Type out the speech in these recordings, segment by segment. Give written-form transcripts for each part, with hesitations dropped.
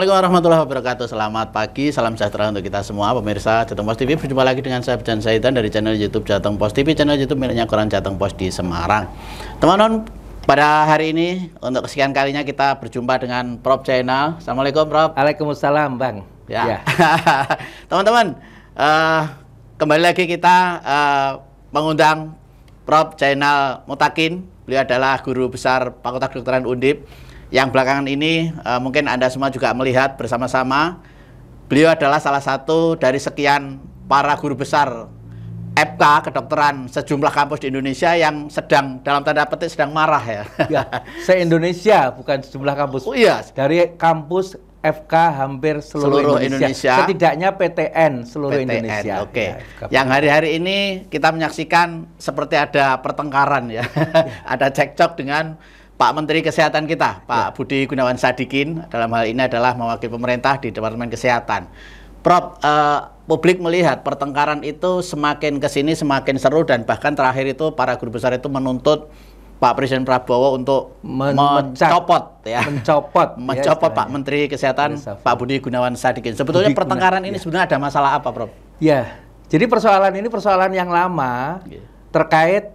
Assalamualaikum warahmatullahi wabarakatuh. Selamat pagi, salam sejahtera untuk kita semua pemirsa Jateng Post TV. Berjumpa lagi dengan saya Bijan Zaidan dari channel YouTube Jateng Post TV, channel YouTube miliknya Koran Jateng Post di Semarang. Teman-teman, pada hari ini untuk kesekian kalinya kita berjumpa dengan Prof Zainal. Assalamualaikum Prof. Waalaikumsalam Bang. Ya. Teman-teman, kembali lagi kita mengundang Prof Zainal Mutakin. Beliau adalah guru besar Fakultas Kedokteran Undip. Yang belakangan ini mungkin Anda semua juga melihat bersama-sama, beliau adalah salah satu dari sekian para guru besar FK kedokteran sejumlah kampus di Indonesia yang sedang dalam tanda petik sedang marah ya. Se-Indonesia, bukan sejumlah kampus. Oh iya. Dari kampus FK hampir seluruh Indonesia. Setidaknya PTN seluruh Indonesia. Oke. Yang hari-hari ini kita menyaksikan seperti ada pertengkaran ya. Ada cekcok dengan Pak Menteri Kesehatan kita, Pak Budi Gunawan Sadikin, dalam hal ini adalah mewakili pemerintah di Departemen Kesehatan. Prof, publik melihat pertengkaran itu semakin kesini semakin seru, dan bahkan terakhir itu para guru besar itu menuntut Pak Presiden Prabowo untuk mencopot Pak Menteri Kesehatan, Pak Budi Gunawan Sadikin. Sebetulnya pertengkaran ini sebenarnya ada masalah apa, Prof? Ya, jadi persoalan ini persoalan yang lama terkait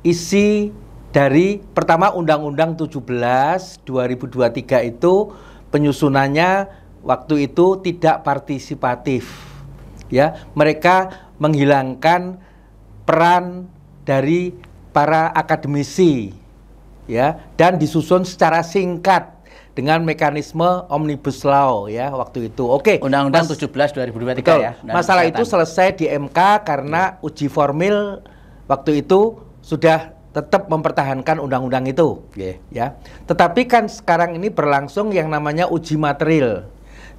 isi dari pertama Undang-Undang 17 2023 itu penyusunannya waktu itu tidak partisipatif. Ya, mereka menghilangkan peran dari para akademisi ya, dan disusun secara singkat dengan mekanisme Omnibus Law ya waktu itu. Oke. Undang-Undang 17 2023 ya. Masalah itu selesai di MK karena uji formil waktu itu sudah tetap mempertahankan undang-undang itu, ya. Tetapi kan sekarang ini berlangsung yang namanya uji material.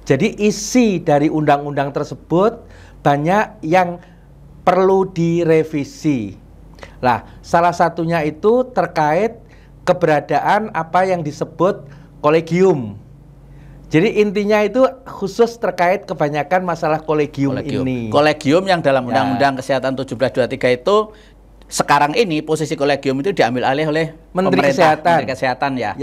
Jadi isi dari undang-undang tersebut banyak yang perlu direvisi. Lah, salah satunya itu terkait keberadaan apa yang disebut kolegium. Jadi intinya itu khusus terkait kebanyakan masalah kolegium ini. Kolegium yang dalam Undang-Undang Kesehatan 1723 itu sekarang ini posisi kolegium itu diambil alih oleh Menteri Kesehatan ya.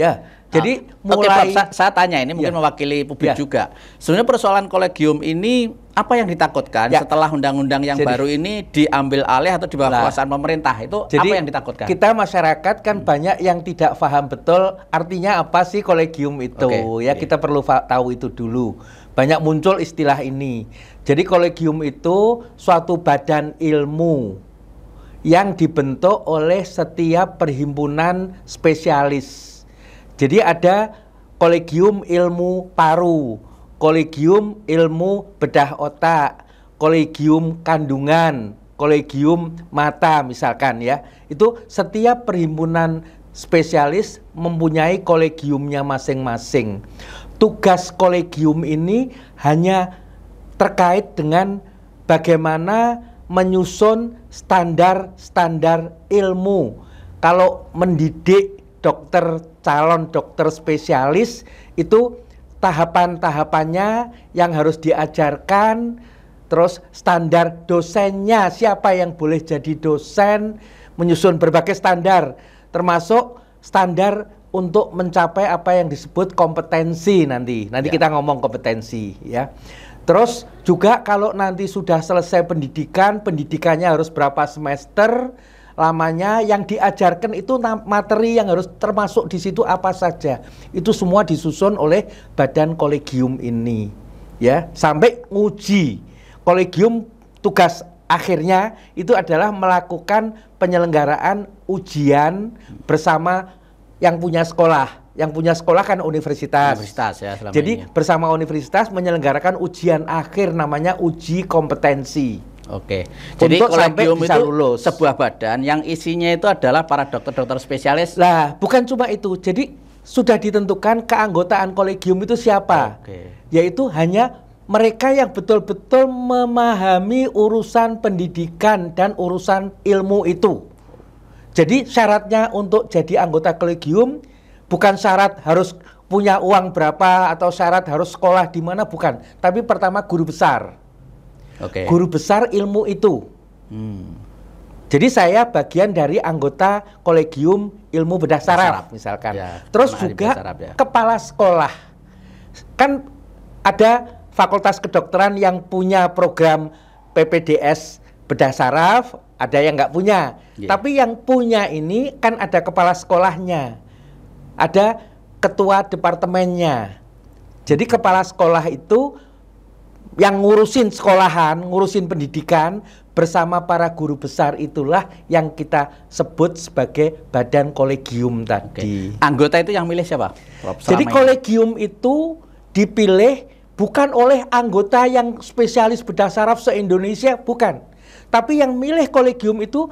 Jadi mulai saya tanya ini mungkin mewakili publik juga. Sebenarnya persoalan kolegium ini apa yang ditakutkan setelah undang-undang yang baru ini diambil alih atau di bawah kekuasaan pemerintah? Itu apa yang ditakutkan? Kita masyarakat kan banyak yang tidak paham betul artinya apa sih kolegium itu. Kita perlu tahu itu dulu. Banyak muncul istilah ini. Jadi kolegium itu suatu badan ilmu yang dibentuk oleh setiap perhimpunan spesialis. Jadi ada kolegium ilmu paru, kolegium ilmu bedah otak, kolegium kandungan, kolegium mata misalkan ya. Itu setiap perhimpunan spesialis mempunyai kolegiumnya masing-masing. Tugas kolegium ini hanya terkait dengan bagaimana menyusun standar-standar ilmu. Kalau mendidik calon dokter spesialis itu tahapan-tahapannya yang harus diajarkan, terus standar dosennya, siapa yang boleh jadi dosen, menyusun berbagai standar, termasuk standar untuk mencapai apa yang disebut kompetensi nanti kita ngomong kompetensi ya. Terus juga kalau nanti sudah selesai pendidikannya harus berapa semester lamanya, yang diajarkan itu materi yang harus termasuk di situ apa saja. Itu semua disusun oleh badan kolegium ini. Ya, sampai uji. Kolegium tugas akhirnya itu adalah melakukan penyelenggaraan ujian bersama yang punya sekolah. Yang punya sekolah kan universitas ya, jadi ini bersama universitas menyelenggarakan ujian akhir namanya uji kompetensi. Jadi kolegium itu lulus. Sebuah badan yang isinya itu adalah para dokter-dokter spesialis. Lah, bukan cuma itu. Jadi sudah ditentukan keanggotaan kolegium itu siapa. Yaitu hanya mereka yang betul-betul memahami urusan pendidikan dan urusan ilmu itu. Jadi syaratnya untuk jadi anggota kolegium bukan syarat harus punya uang berapa atau syarat harus sekolah di mana, bukan. Tapi pertama guru besar. Guru besar ilmu itu. Jadi saya bagian dari anggota kolegium ilmu bedah saraf misalkan. Terus juga kepala sekolah. Kan ada fakultas kedokteran yang punya program PPDS bedah saraf, ada yang nggak punya. Tapi yang punya ini kan ada kepala sekolahnya, ada ketua departemennya. Jadi kepala sekolah itu yang ngurusin sekolahan, ngurusin pendidikan bersama para guru besar, itulah yang kita sebut sebagai badan kolegium tadi. Anggota itu yang milih siapa, Prof? Jadi kolegium itu dipilih bukan oleh anggota yang spesialis bedah saraf se-Indonesia, bukan. Tapi yang milih kolegium itu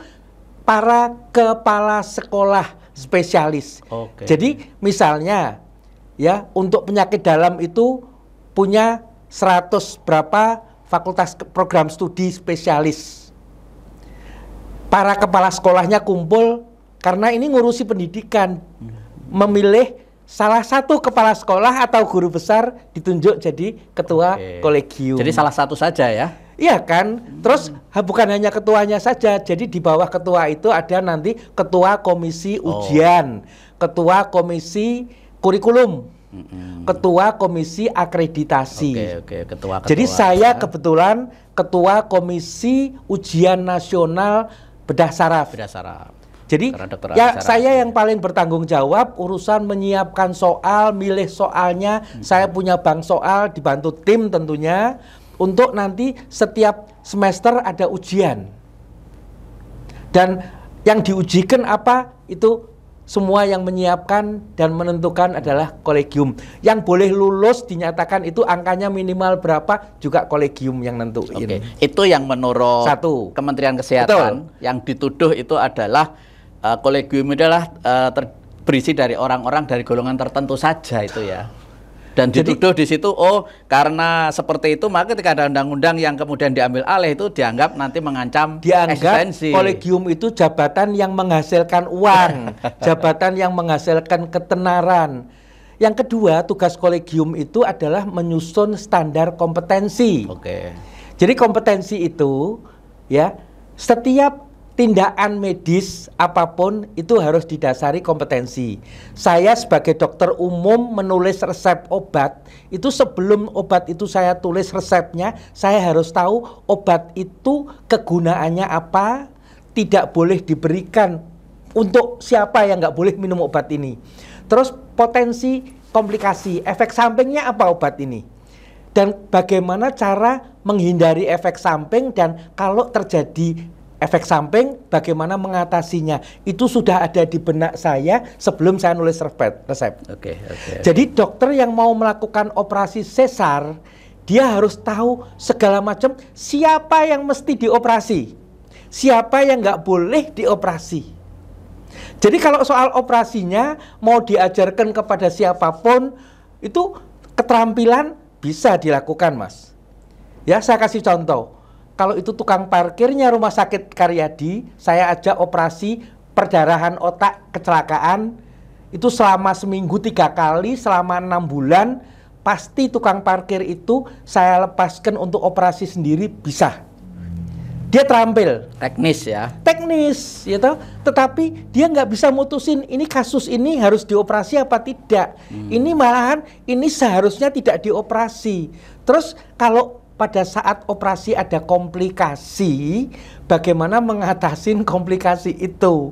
para kepala sekolah spesialis. Jadi misalnya ya, untuk penyakit dalam itu punya 100 berapa fakultas program studi spesialis. Para kepala sekolahnya kumpul karena ini ngurusi pendidikan, memilih salah satu kepala sekolah atau guru besar ditunjuk jadi ketua kolegium. Jadi salah satu saja ya? Iya kan? Terus bukan hanya ketuanya saja, jadi di bawah ketua itu ada nanti ketua komisi ujian, ketua komisi kurikulum, ketua komisi akreditasi. Ketua. Jadi saya kebetulan ketua komisi ujian nasional bedah saraf. Jadi ya saya yang paling bertanggung jawab urusan menyiapkan soal, milih soalnya. Saya punya bank soal, dibantu tim tentunya. Untuk nanti setiap semester ada ujian. Dan yang diujikan apa, itu semua yang menyiapkan dan menentukan adalah kolegium. Yang boleh lulus dinyatakan itu angkanya minimal berapa, juga kolegium yang nentuin. Itu yang menurut Kementerian Kesehatan. Yang dituduh itu adalah kolegium adalah berisi dari orang-orang dari golongan tertentu saja itu ya. Dan dituduh di situ, karena seperti itu maka ketika ada undang-undang yang kemudian diambil alih itu dianggap nanti mengancam eksistensi. Kolegium itu jabatan yang menghasilkan uang, jabatan yang menghasilkan ketenaran. Yang kedua, tugas kolegium itu adalah menyusun standar kompetensi. Jadi kompetensi itu ya, setiap tindakan medis apapun itu harus didasari kompetensi. Saya sebagai dokter umum menulis resep obat, itu sebelum obat itu saya tulis resepnya, saya harus tahu obat itu kegunaannya apa, tidak boleh diberikan untuk siapa yang nggak boleh minum obat ini. Terus potensi komplikasi, efek sampingnya apa obat ini. Dan bagaimana cara menghindari efek samping, dan kalau terjadi efek samping, bagaimana mengatasinya. Itu sudah ada di benak saya sebelum saya nulis resep. Jadi dokter yang mau melakukan operasi sesar, dia harus tahu segala macam siapa yang mesti dioperasi, siapa yang nggak boleh dioperasi. Jadi kalau soal operasinya mau diajarkan kepada siapapun, itu keterampilan bisa dilakukan, Mas. Ya, saya kasih contoh. Kalau itu tukang parkirnya Rumah Sakit Karyadi, saya ajak operasi perdarahan otak kecelakaan, itu selama seminggu 3 kali, selama 6 bulan, pasti tukang parkir itu saya lepaskan untuk operasi sendiri bisa. Dia terampil. Teknis ya? Teknis, gitu. Tetapi dia nggak bisa mutusin ini kasus ini harus dioperasi apa tidak. Ini malahan, ini seharusnya tidak dioperasi. Terus kalau pada saat operasi ada komplikasi, bagaimana mengatasi komplikasi itu.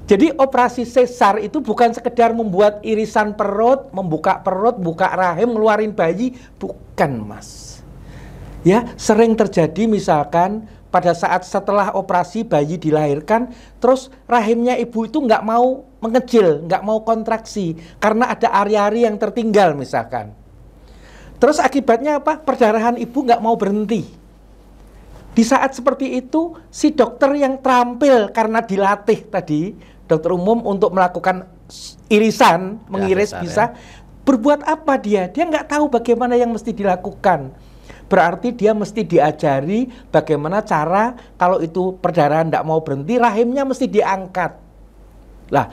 Jadi operasi sesar itu bukan sekedar membuat irisan perut, membuka perut, buka rahim, ngeluarin bayi, bukan, Mas. Ya, sering terjadi misalkan pada saat setelah operasi bayi dilahirkan, terus rahimnya ibu itu nggak mau mengecil, nggak mau kontraksi, karena ada ari-ari yang tertinggal misalkan. Terus akibatnya apa? Perdarahan ibu nggak mau berhenti. Di saat seperti itu, si dokter yang terampil karena dilatih tadi, dokter umum untuk melakukan irisan, mengiris bisa, berbuat apa dia? Dia nggak tahu bagaimana yang mesti dilakukan. Berarti dia mesti diajari bagaimana cara kalau itu perdarahan nggak mau berhenti, rahimnya mesti diangkat. Lah,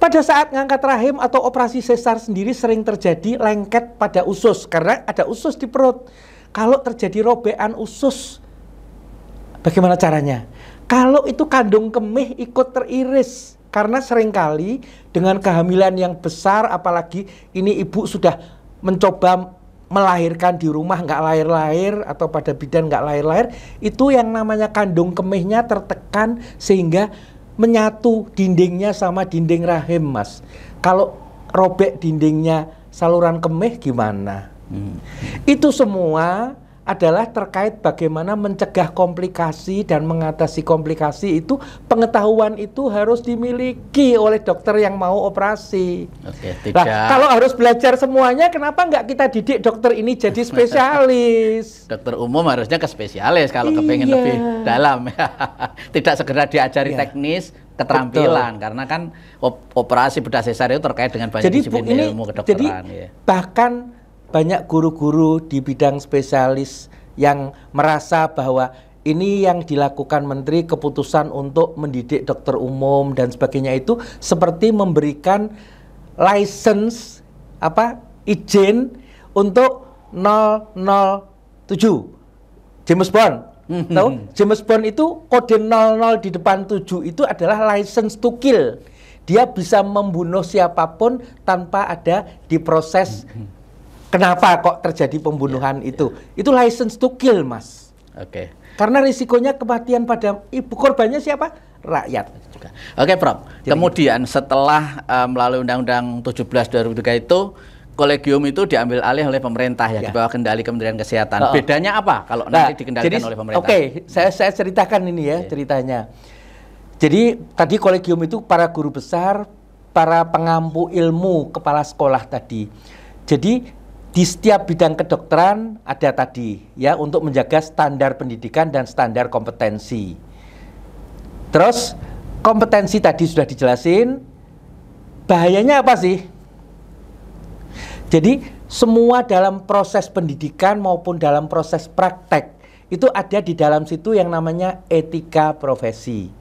pada saat ngangkat rahim atau operasi sesar sendiri sering terjadi lengket pada usus karena ada usus di perut. Kalau terjadi robekan usus, bagaimana caranya? Kalau itu kandung kemih ikut teriris, karena seringkali dengan kehamilan yang besar, apalagi ini ibu sudah mencoba melahirkan di rumah nggak lahir-lahir atau pada bidan nggak lahir-lahir, itu yang namanya kandung kemihnya tertekan sehingga menyatu dindingnya sama dinding rahim, Mas. Kalau robek dindingnya saluran kemih gimana? Itu semua adalah terkait bagaimana mencegah komplikasi dan mengatasi komplikasi. Itu pengetahuan itu harus dimiliki oleh dokter yang mau operasi. Oke, tidak. Nah, kalau harus belajar semuanya, kenapa nggak kita didik dokter ini jadi spesialis? Dokter umum harusnya ke spesialis kalau kepengen lebih dalam. Tidak segera diajari teknis, keterampilan. Betul. Karena kan operasi bedah sesar itu terkait dengan banyak disiplin ilmu kedokteran. Jadi bahkan banyak guru-guru di bidang spesialis yang merasa bahwa ini yang dilakukan menteri, keputusan untuk mendidik dokter umum dan sebagainya, itu seperti memberikan license izin untuk 007 James Bond. Tahu? James Bond itu kode 00 di depan 7 itu adalah license to kill. Dia bisa membunuh siapapun tanpa ada diproses. Kenapa kok terjadi pembunuhan itu? Itu license to kill, Mas. Oke. Karena risikonya kematian pada ibu korbannya siapa? Rakyat. Oke, Prof. Jadi, kemudian setelah melalui Undang-Undang 17/2003 itu, kolegium itu diambil alih oleh pemerintah ya, di bawah kendali Kementerian Kesehatan. Bedanya apa kalau nanti dikendalikan oleh pemerintah? Oke, saya ceritakan ini ya ceritanya. Jadi tadi kolegium itu para guru besar, para pengampu ilmu, kepala sekolah tadi. Jadi di setiap bidang kedokteran ada tadi ya, untuk menjaga standar pendidikan dan standar kompetensi. Terus kompetensi tadi sudah dijelasin. Bahayanya apa sih? Jadi semua dalam proses pendidikan maupun dalam proses praktek itu ada di dalam situ yang namanya etika profesi.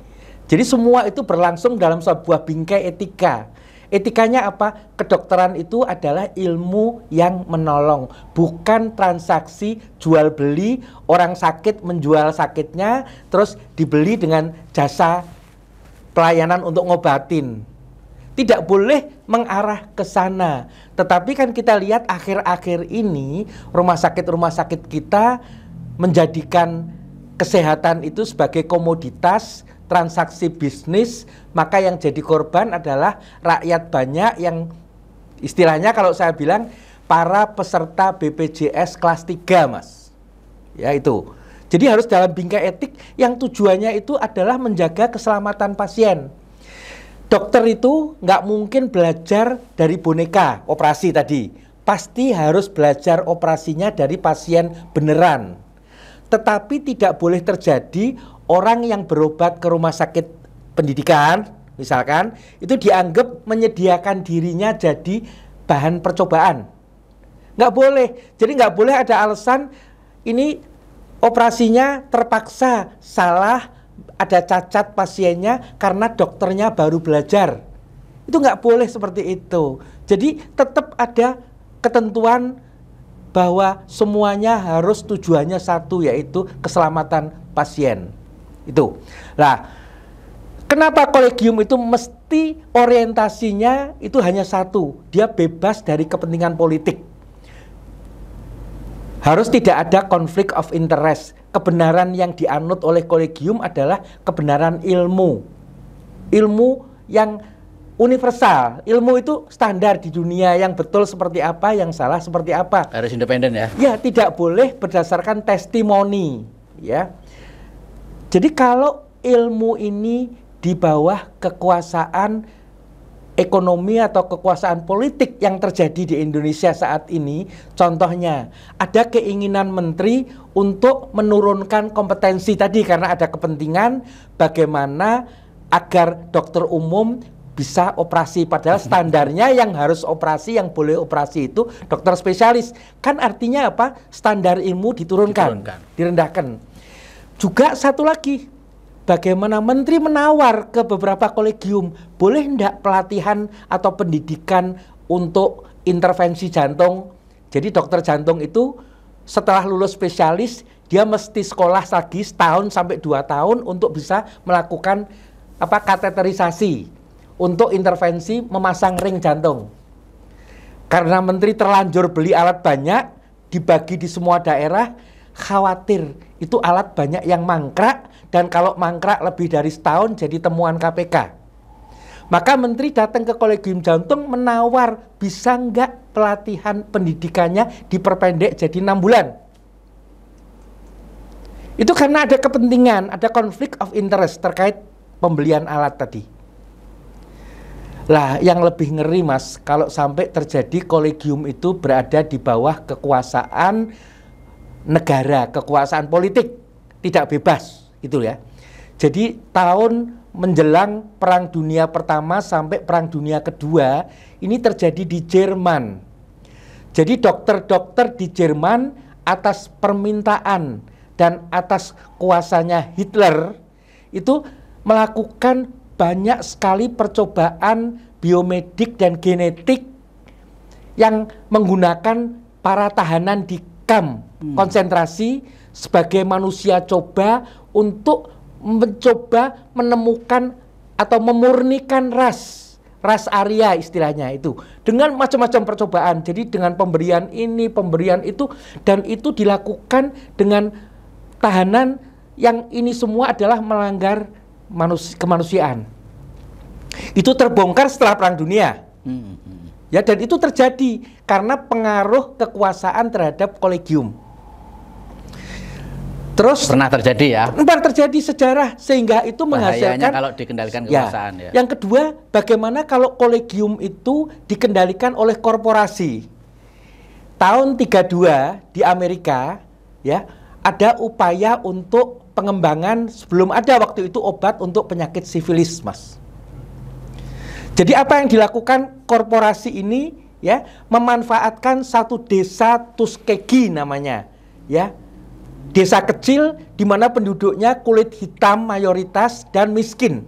Jadi semua itu berlangsung dalam sebuah bingkai etika. Etikanya apa? Kedokteran itu adalah ilmu yang menolong, bukan transaksi jual beli, orang sakit menjual sakitnya terus dibeli dengan jasa pelayanan untuk ngobatin. Tidak boleh mengarah ke sana. Tetapi kan kita lihat akhir-akhir ini rumah sakit kita menjadikan kesehatan itu sebagai komoditas, transaksi bisnis, maka yang jadi korban adalah rakyat banyak yang istilahnya kalau saya bilang para peserta BPJS kelas 3, Mas. Ya itu. Jadi harus dalam bingkai etik yang tujuannya itu adalah menjaga keselamatan pasien. Dokter itu nggak mungkin belajar dari boneka operasi tadi. Pasti harus belajar operasinya dari pasien beneran. Tetapi tidak boleh terjadi orang yang berobat ke rumah sakit pendidikan, misalkan, itu dianggap menyediakan dirinya jadi bahan percobaan. Nggak boleh. Jadi nggak boleh ada alasan ini operasinya terpaksa salah, ada cacat pasiennya karena dokternya baru belajar. Itu nggak boleh seperti itu. Jadi tetap ada ketentuan bahwa semuanya harus tujuannya satu, yaitu keselamatan pasien. Itu. Nah, kenapa kolegium itu mesti orientasinya itu hanya satu? Dia bebas dari kepentingan politik. Harus tidak ada konflik of interest. Kebenaran yang dianut oleh kolegium adalah kebenaran ilmu. Ilmu yang universal. Ilmu itu standar di dunia, yang betul seperti apa, yang salah seperti apa. Harus independen ya? Ya, tidak boleh berdasarkan testimoni. Ya. Jadi kalau ilmu ini di bawah kekuasaan ekonomi atau kekuasaan politik yang terjadi di Indonesia saat ini, contohnya ada keinginan menteri untuk menurunkan kompetensi tadi karena ada kepentingan bagaimana agar dokter umum bisa operasi, padahal standarnya yang harus operasi, yang boleh operasi itu dokter spesialis. Kan artinya apa? Standar ilmu diturunkan. Direndahkan. Juga satu lagi, bagaimana menteri menawar ke beberapa kolegium, boleh enggak pelatihan atau pendidikan untuk intervensi jantung. Jadi dokter jantung itu setelah lulus spesialis, dia mesti sekolah lagi setahun sampai 2 tahun untuk bisa melakukan kateterisasi untuk intervensi memasang ring jantung. Karena menteri terlanjur beli alat banyak, dibagi di semua daerah, khawatir itu alat banyak yang mangkrak, dan kalau mangkrak lebih dari setahun jadi temuan KPK. Maka menteri datang ke Kolegium Jantung menawar bisa nggak pelatihan pendidikannya diperpendek jadi 6 bulan. Itu karena ada kepentingan, ada konflik of interest terkait pembelian alat tadi. Lah, yang lebih ngeri Mas, kalau sampai terjadi kolegium itu berada di bawah kekuasaan negara, kekuasaan politik, tidak bebas, gitu ya. Jadi tahun menjelang Perang Dunia Pertama sampai Perang Dunia Kedua, ini terjadi di Jerman. Jadi dokter-dokter di Jerman atas permintaan dan atas kuasanya Hitler itu melakukan banyak sekali percobaan biomedik dan genetik yang menggunakan para tahanan di kamp konsentrasi sebagai manusia coba untuk mencoba menemukan atau memurnikan ras Arya istilahnya itu dengan macam-macam percobaan. Jadi dengan pemberian ini, pemberian itu, dan itu dilakukan dengan tahanan yang ini semua adalah melanggar kemanusiaan. Itu terbongkar setelah Perang Dunia. Ya, dan itu terjadi karena pengaruh kekuasaan terhadap kolegium. Terus pernah terjadi ya? Pernah terjadi sejarah, sehingga itu menghasilkan kalau dikendalikan kekuasaan ya. Yang kedua, bagaimana kalau kolegium itu dikendalikan oleh korporasi? Tahun 32 di Amerika ya, ada upaya untuk pengembangan, sebelum ada waktu itu obat untuk penyakit sifilis, Mas. Jadi apa yang dilakukan korporasi ini ya, memanfaatkan satu desa Tuskegee namanya, ya. Desa kecil di mana penduduknya kulit hitam mayoritas dan miskin.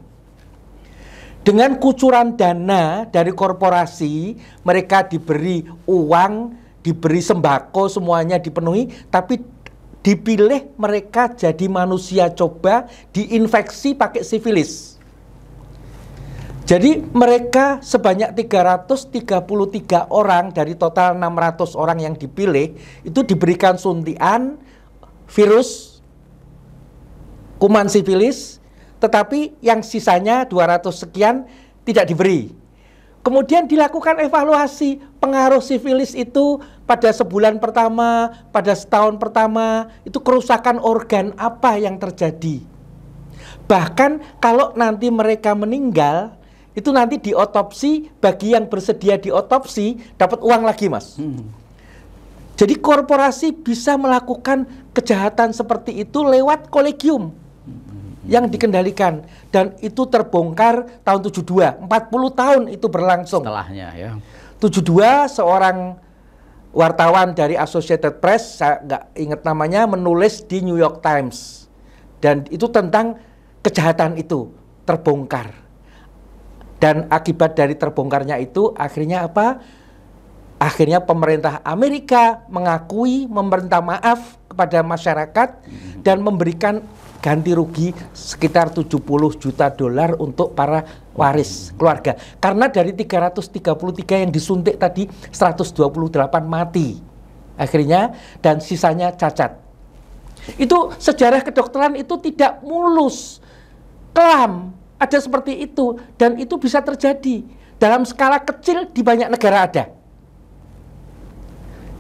Dengan kucuran dana dari korporasi, mereka diberi uang, diberi sembako, semuanya dipenuhi, tapi dipilih mereka jadi manusia coba, diinfeksi pakai sifilis. Jadi mereka sebanyak 333 orang dari total 600 orang yang dipilih, itu diberikan suntian virus kuman sifilis, tetapi yang sisanya 200 sekian tidak diberi. Kemudian dilakukan evaluasi pengaruh sifilis itu pada sebulan pertama, pada setahun pertama, itu kerusakan organ apa yang terjadi. Bahkan kalau nanti mereka meninggal, itu nanti diotopsi, bagi yang bersedia diotopsi dapat uang lagi, Mas. Jadi korporasi bisa melakukan kejahatan seperti itu lewat kolegium yang dikendalikan, dan itu terbongkar tahun 72, 40 tahun itu berlangsung. Setelahnya ya. 72 seorang wartawan dari Associated Press, saya nggak ingat namanya, menulis di New York Times, dan itu tentang kejahatan itu terbongkar. Dan akibat dari terbongkarnya itu akhirnya apa? Akhirnya pemerintah Amerika mengakui, meminta maaf kepada masyarakat dan memberikan ganti rugi sekitar 70 juta dolar untuk para waris keluarga. Karena dari 333 yang disuntik tadi, 128 mati akhirnya, dan sisanya cacat. Itu sejarah kedokteran itu tidak mulus, kelam, ada seperti itu, dan itu bisa terjadi dalam skala kecil di banyak negara ada.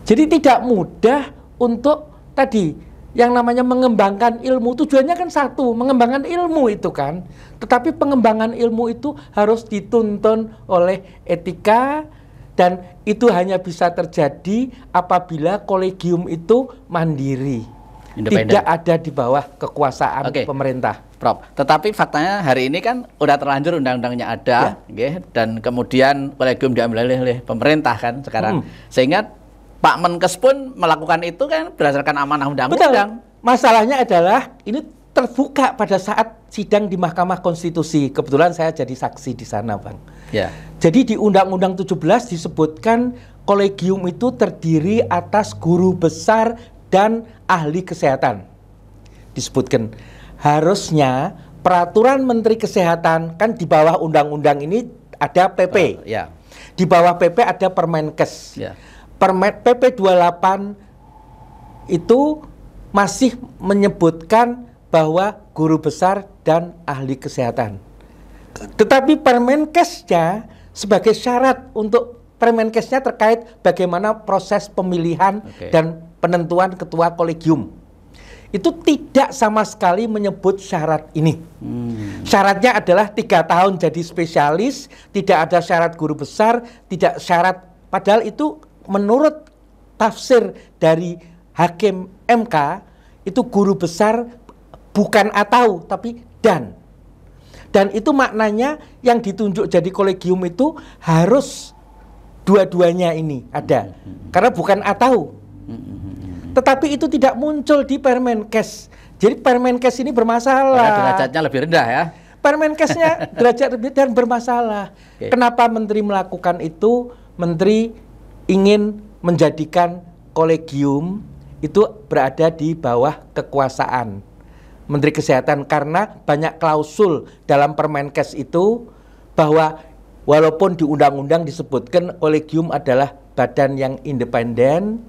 Jadi tidak mudah untuk tadi yang namanya mengembangkan ilmu. Tujuannya kan satu, mengembangkan ilmu itu kan. Tetapi pengembangan ilmu itu harus dituntun oleh etika, dan itu hanya bisa terjadi apabila kolegium itu mandiri, tidak ada di bawah kekuasaan pemerintah. Prof, tetapi faktanya hari ini kan udah terlanjur undang-undangnya ada, dan kemudian kolegium diambil oleh pemerintah kan sekarang, sehingga Pak Menkes pun melakukan itu kan berdasarkan amanah undang-undang. Masalahnya adalah ini terbuka pada saat sidang di Mahkamah Konstitusi. Kebetulan saya jadi saksi di sana, Bang. Ya. Jadi di Undang-Undang 17 disebutkan kolegium itu terdiri atas guru besar dan ahli kesehatan. Disebutkan harusnya peraturan Menteri Kesehatan, kan di bawah undang-undang ini ada PP. Di bawah PP ada Permenkes. PP 28 itu masih menyebutkan bahwa guru besar dan ahli kesehatan. Tetapi Permenkesnya sebagai syarat untuk Permenkesnya terkait bagaimana proses pemilihan dan penentuan ketua kolegium. Itu tidak sama sekali menyebut syarat ini. Syaratnya adalah 3 tahun jadi spesialis, tidak ada syarat guru besar, tidak syarat, padahal itu menurut tafsir dari Hakim MK, itu guru besar bukan atau, tapi dan. Dan itu maknanya yang ditunjuk jadi kolegium itu harus dua-duanya ini ada. Karena bukan atau. Tetapi itu tidak muncul di Permenkes. Jadi Permenkes ini bermasalah. Karena derajatnya lebih rendah ya. Permenkesnya derajat lebih dan bermasalah. Kenapa Menteri melakukan itu? Menteri ingin menjadikan kolegium itu berada di bawah kekuasaan Menteri Kesehatan, karena banyak klausul dalam Permenkes itu bahwa walaupun di undang-undang disebutkan kolegium adalah badan yang independen,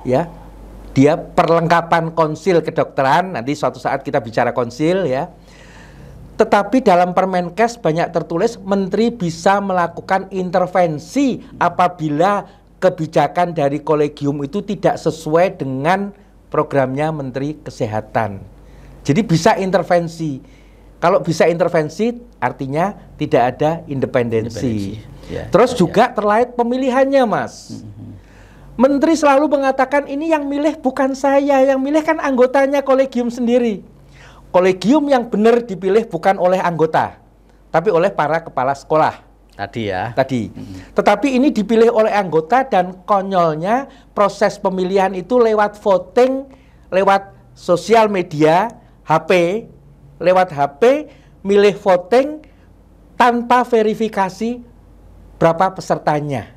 ya, dia perlengkapan konsil kedokteran, nanti suatu saat kita bicara konsil ya. Tetapi dalam Permenkes banyak tertulis Menteri bisa melakukan intervensi apabila kebijakan dari kolegium itu tidak sesuai dengan programnya Menteri Kesehatan. Jadi bisa intervensi. Kalau bisa intervensi artinya tidak ada independensi. Terus juga terkait pemilihannya, Mas. Menteri selalu mengatakan ini yang milih bukan saya, yang milih kan anggotanya kolegium sendiri. Kolegium yang benar dipilih bukan oleh anggota, tapi oleh para kepala sekolah. Tadi ya. Tadi. Tetapi ini dipilih oleh anggota dan konyolnya proses pemilihan itu lewat voting, lewat sosial media, HP, lewat HP, milih voting tanpa verifikasi berapa pesertanya.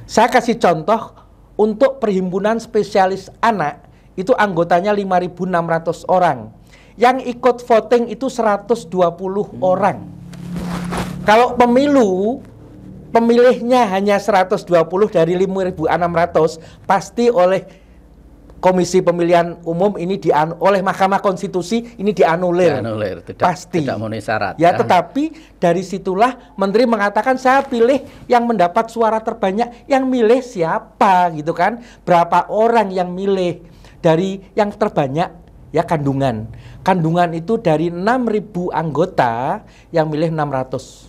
Saya kasih contoh, untuk perhimpunan spesialis anak, itu anggotanya 5.600 orang. Yang ikut voting itu 120 orang. Kalau pemilu, pemilihnya hanya 120 dari 5.600, pasti oleh Komisi Pemilihan Umum ini oleh Mahkamah Konstitusi ini dianulir. Pasti. Tidak memenuhi syarat. Ya, tetapi dari situlah Menteri mengatakan saya pilih yang mendapat suara terbanyak. Yang milih siapa gitu kan? Berapa orang yang milih? Dari yang terbanyak ya kandungan. Kandungan itu dari 6.000 anggota yang milih 600.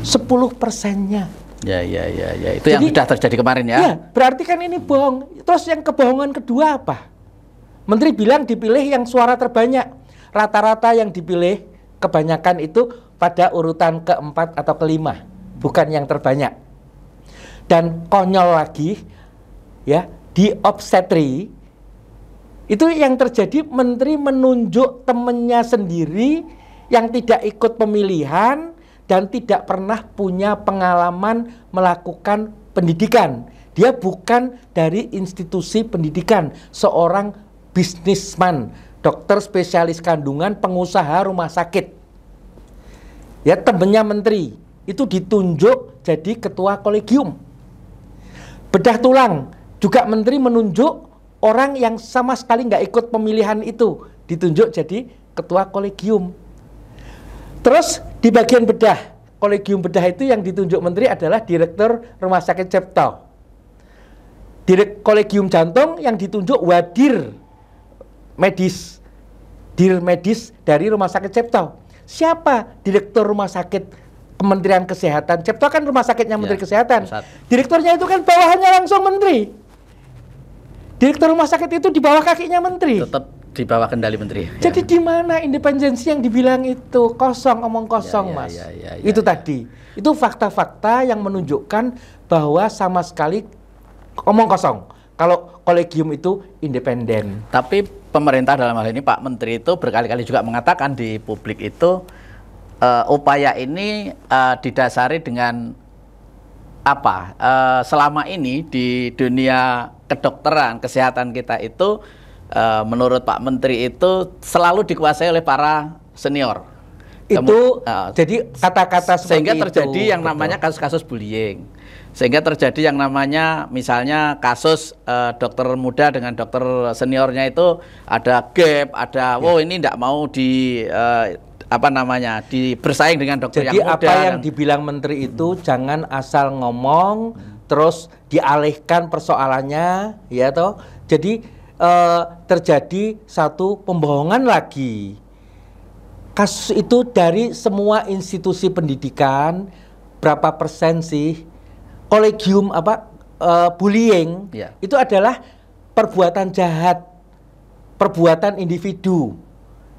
10%-nya. Ya. Itu jadi, yang sudah terjadi kemarin ya. Ya, berarti kan ini bohong. Terus yang kebohongan kedua apa? Menteri bilang dipilih yang suara terbanyak. Rata-rata yang dipilih kebanyakan itu pada urutan keempat atau kelima, bukan yang terbanyak. Dan konyol lagi, ya, di obstetri itu yang terjadi Menteri menunjuk temannya sendiri yang tidak ikut pemilihan dan tidak pernah punya pengalaman melakukan pendidikan. Dia bukan dari institusi pendidikan, seorang bisnisman, dokter spesialis kandungan, pengusaha rumah sakit. Ya, temannya Menteri itu ditunjuk jadi ketua kolegium. Bedah tulang, juga Menteri menunjuk orang yang sama sekali nggak ikut pemilihan itu, ditunjuk jadi ketua kolegium. Terus di bagian bedah, kolegium bedah itu yang ditunjuk Menteri adalah Direktur Rumah Sakit Cipto. Kolegium jantung yang ditunjuk Wadir medis, dir medis dari Rumah Sakit Cipto. Siapa Direktur Rumah Sakit Kementerian Kesehatan? Cipto kan rumah sakitnya Menteri Kesehatan. Direkturnya itu kan bawahannya langsung Menteri. Direktur rumah sakit itu di bawah kakinya Menteri. Tetap di bawah kendali Menteri. Jadi di mana independensi yang dibilang itu? Kosong, omong kosong, Mas. Itu tadi. Itu fakta-fakta yang menunjukkan bahwa sama sekali omong kosong. Kalau kolegium itu independen. Tapi pemerintah dalam hal ini Pak Menteri itu berkali-kali juga mengatakan di publik itu upaya ini didasari dengan apa? Selama ini di dunia kedokteran, kesehatan kita itu menurut Pak Menteri itu selalu dikuasai oleh para senior. Itu jadi kata-kata sehingga terjadi itu, yang namanya kasus-kasus bullying. Sehingga terjadi yang namanya misalnya kasus dokter muda dengan dokter seniornya itu ada gap, ada ini tidak mau di apa namanya bersaing dengan dokter jadi yang muda. Jadi apa yang dibilang menteri itu jangan asal ngomong terus dialihkan persoalannya, ya toh. Jadi terjadi satu pembohongan lagi. Kasus itu dari semua institusi pendidikan berapa persen sih? Kolegium bullying itu adalah perbuatan jahat, perbuatan individu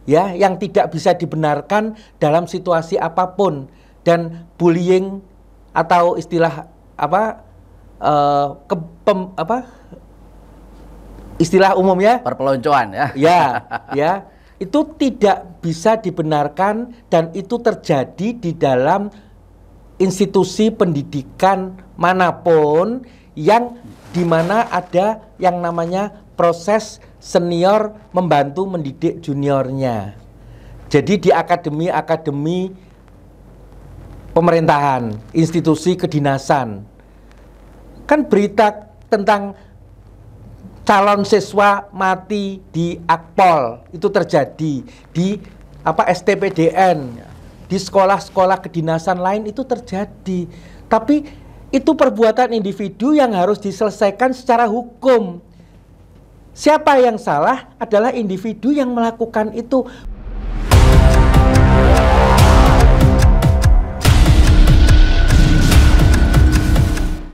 ya yang tidak bisa dibenarkan dalam situasi apapun. Dan bullying atau istilah istilah umumnya perpeloncoan ya itu tidak bisa dibenarkan dan itu terjadi di dalam institusi pendidikan manapun yang dimana ada yang namanya proses senior membantu mendidik juniornya. Jadi di akademi pemerintahan, institusi kedinasan, kan berita tentang calon siswa mati di Akpol itu terjadi di STPDN. Di sekolah-sekolah kedinasan lain itu terjadi. Tapi itu perbuatan individu yang harus diselesaikan secara hukum. Siapa yang salah adalah individu yang melakukan itu.